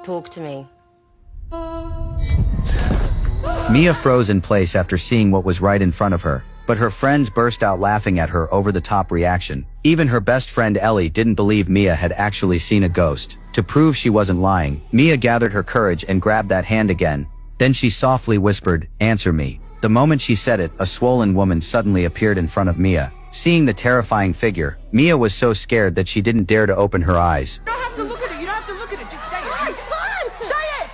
talk to me. Mia froze in place after seeing what was right in front of her, but her friends burst out laughing at her over-the-top reaction. Even her best friend Ellie didn't believe Mia had actually seen a ghost. To prove she wasn't lying, Mia gathered her courage and grabbed that hand again. Then she softly whispered, "Answer me." The moment she said it, a swollen woman suddenly appeared in front of Mia. Seeing the terrifying figure, Mia was so scared that she didn't dare to open her eyes. You don't have to look at it. You don't have to look at it. Just say it. Guys, Say it!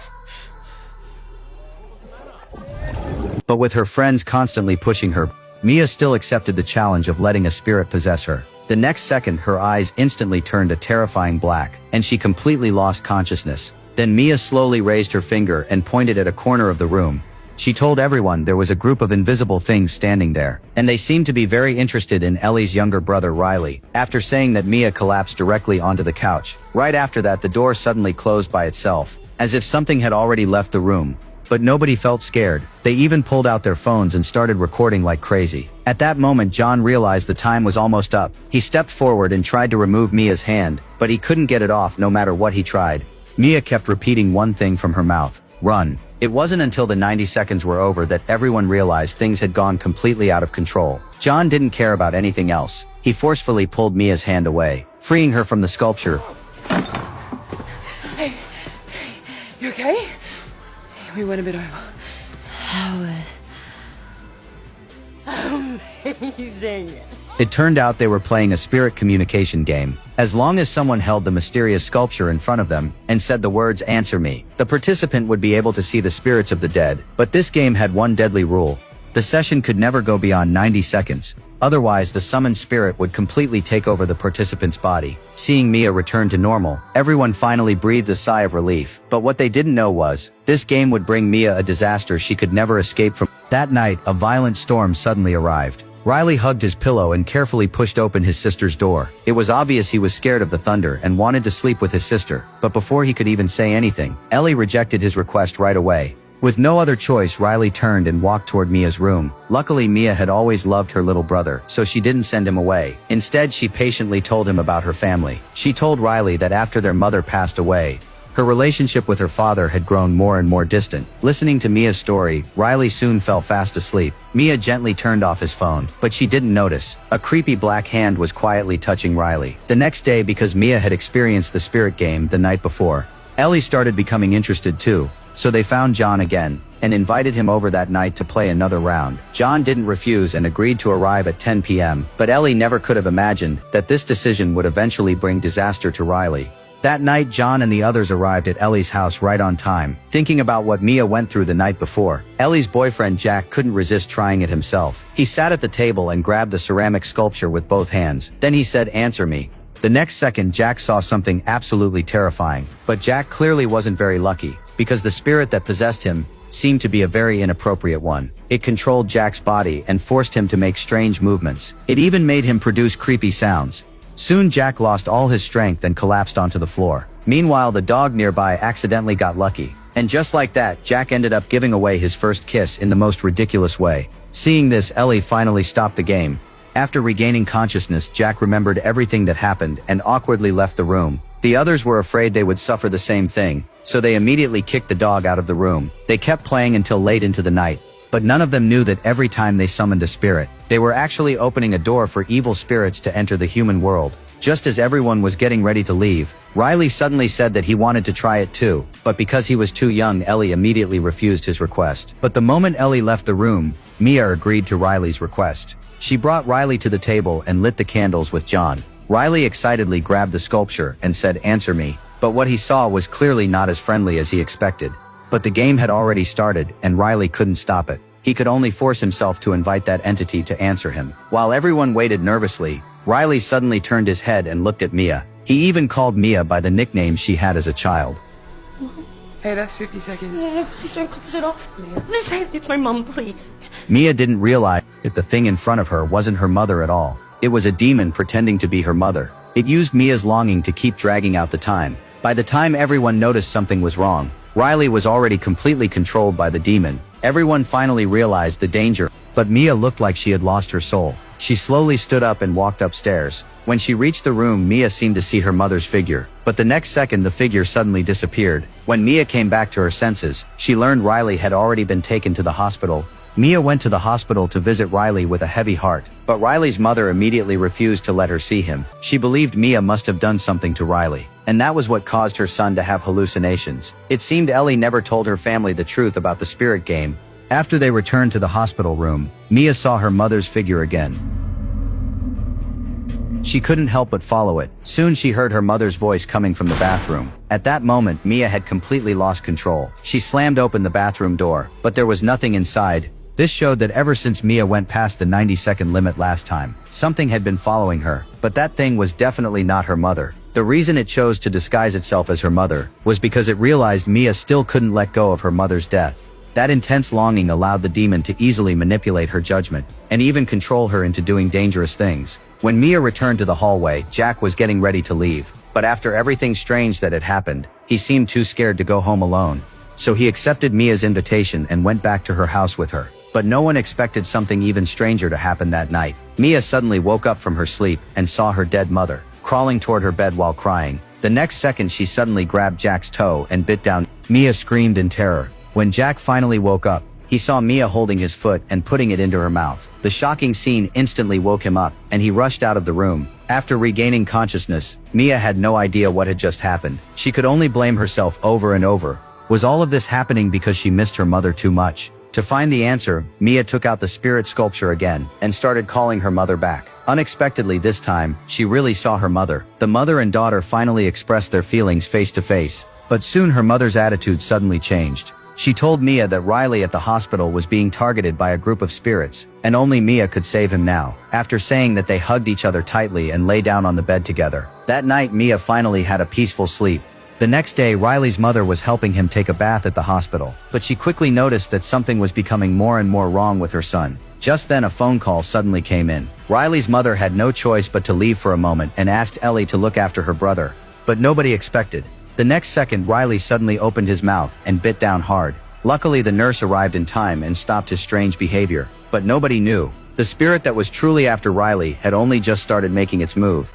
But with her friends constantly pushing her, Mia still accepted the challenge of letting a spirit possess her. The next second, her eyes instantly turned a terrifying black, and she completely lost consciousness. Then Mia slowly raised her finger and pointed at a corner of the room. She told everyone there was a group of invisible things standing there, and they seemed to be very interested in Ellie's younger brother Riley. After saying that, Mia collapsed directly onto the couch. Right after that, the door suddenly closed by itself, as if something had already left the room. But nobody felt scared. They even pulled out their phones and started recording like crazy. At that moment, John realized the time was almost up. He stepped forward and tried to remove Mia's hand, but he couldn't get it off no matter what he tried. Mia kept repeating one thing from her mouth: "Run." It wasn't until the 90 seconds were over that everyone realized things had gone completely out of control. John didn't care about anything else. He forcefully pulled Mia's hand away, freeing her from the sculpture. Hey, you okay? We went a bit over. How was amazing. It turned out they were playing a spirit communication game. As long as someone held the mysterious sculpture in front of them and said the words "answer me," the participant would be able to see the spirits of the dead. But this game had one deadly rule. The session could never go beyond 90 seconds. Otherwise, the summoned spirit would completely take over the participant's body. Seeing Mia return to normal, everyone finally breathed a sigh of relief. But what they didn't know was, this game would bring Mia a disaster she could never escape from. That night, a violent storm suddenly arrived. Riley hugged his pillow and carefully pushed open his sister's door. It was obvious he was scared of the thunder and wanted to sleep with his sister. But before he could even say anything, Ellie rejected his request right away. With no other choice, Riley turned and walked toward Mia's room. Luckily, Mia had always loved her little brother, so she didn't send him away. Instead, she patiently told him about her family. She told Riley that after their mother passed away, her relationship with her father had grown more and more distant. Listening to Mia's story, Riley soon fell fast asleep. Mia gently turned off his phone, but she didn't notice. A creepy black hand was quietly touching Riley. The next day, because Mia had experienced the spirit game the night before, Ellie started becoming interested too. So they found John again, and invited him over that night to play another round. John didn't refuse and agreed to arrive at 10 p.m., but Ellie never could have imagined that this decision would eventually bring disaster to Riley. That night, John and the others arrived at Ellie's house right on time. Thinking about what Mia went through the night before, Ellie's boyfriend Jack couldn't resist trying it himself. He sat at the table and grabbed the ceramic sculpture with both hands. Then he said, "Answer me." The next second, Jack saw something absolutely terrifying. But Jack clearly wasn't very lucky, because the spirit that possessed him seemed to be a very inappropriate one. It controlled Jack's body and forced him to make strange movements. It even made him produce creepy sounds. Soon Jack lost all his strength and collapsed onto the floor. Meanwhile, the dog nearby accidentally got lucky. And just like that, Jack ended up giving away his first kiss in the most ridiculous way. Seeing this, Ellie finally stopped the game. After regaining consciousness, Jack remembered everything that happened and awkwardly left the room. The others were afraid they would suffer the same thing, so they immediately kicked the dog out of the room. They kept playing until late into the night, but none of them knew that every time they summoned a spirit, they were actually opening a door for evil spirits to enter the human world. Just as everyone was getting ready to leave, Riley suddenly said that he wanted to try it too, but because he was too young, Ellie immediately refused his request. But the moment Ellie left the room, Mia agreed to Riley's request. She brought Riley to the table and lit the candles with John. Riley excitedly grabbed the sculpture and said, "Answer me." But what he saw was clearly not as friendly as he expected. But the game had already started, and Riley couldn't stop it. He could only force himself to invite that entity to answer him. While everyone waited nervously, Riley suddenly turned his head and looked at Mia. He even called Mia by the nickname she had as a child. Hey, that's 50 seconds. Please don't cut it off. Just say it's my mom, please. Mia didn't realize that the thing in front of her wasn't her mother at all. It was a demon pretending to be her mother. It used Mia's longing to keep dragging out the time. By the time everyone noticed something was wrong, Riley was already completely controlled by the demon. Everyone finally realized the danger, but Mia looked like she had lost her soul. She slowly stood up and walked upstairs. When she reached the room, Mia seemed to see her mother's figure, but the next second the figure suddenly disappeared. When Mia came back to her senses, she learned Riley had already been taken to the hospital. Mia went to the hospital to visit Riley with a heavy heart, but Riley's mother immediately refused to let her see him. She believed Mia must have done something to Riley, and that was what caused her son to have hallucinations. It seemed Ellie never told her family the truth about the spirit game. After they returned to the hospital room, Mia saw her mother's figure again. She couldn't help but follow it. Soon she heard her mother's voice coming from the bathroom. At that moment, Mia had completely lost control. She slammed open the bathroom door, but there was nothing inside. This showed that ever since Mia went past the 90-second limit last time, something had been following her, but that thing was definitely not her mother. The reason it chose to disguise itself as her mother was because it realized Mia still couldn't let go of her mother's death. That intense longing allowed the demon to easily manipulate her judgment, and even control her into doing dangerous things. When Mia returned to the hallway, Jack was getting ready to leave, but after everything strange that had happened, he seemed too scared to go home alone. So he accepted Mia's invitation and went back to her house with her. But no one expected something even stranger to happen that night. Mia suddenly woke up from her sleep and saw her dead mother, crawling toward her bed while crying. The next second she suddenly grabbed Jack's toe and bit down. Mia screamed in terror. When Jack finally woke up, he saw Mia holding his foot and putting it into her mouth. The shocking scene instantly woke him up, and he rushed out of the room. After regaining consciousness, Mia had no idea what had just happened. She could only blame herself over and over. Was all of this happening because she missed her mother too much? To find the answer, Mia took out the spirit sculpture again and started calling her mother back. Unexpectedly this time, she really saw her mother. The mother and daughter finally expressed their feelings face to face, but soon her mother's attitude suddenly changed. She told Mia that Riley at the hospital was being targeted by a group of spirits, and only Mia could save him now. After saying that, they hugged each other tightly and lay down on the bed together. That night, Mia finally had a peaceful sleep. The next day, Riley's mother was helping him take a bath at the hospital, but she quickly noticed that something was becoming more and more wrong with her son. Just then a phone call suddenly came in. Riley's mother had no choice but to leave for a moment and asked Ellie to look after her brother, but nobody expected. The next second, Riley suddenly opened his mouth and bit down hard. Luckily, the nurse arrived in time and stopped his strange behavior, but nobody knew. The spirit that was truly after Riley had only just started making its move.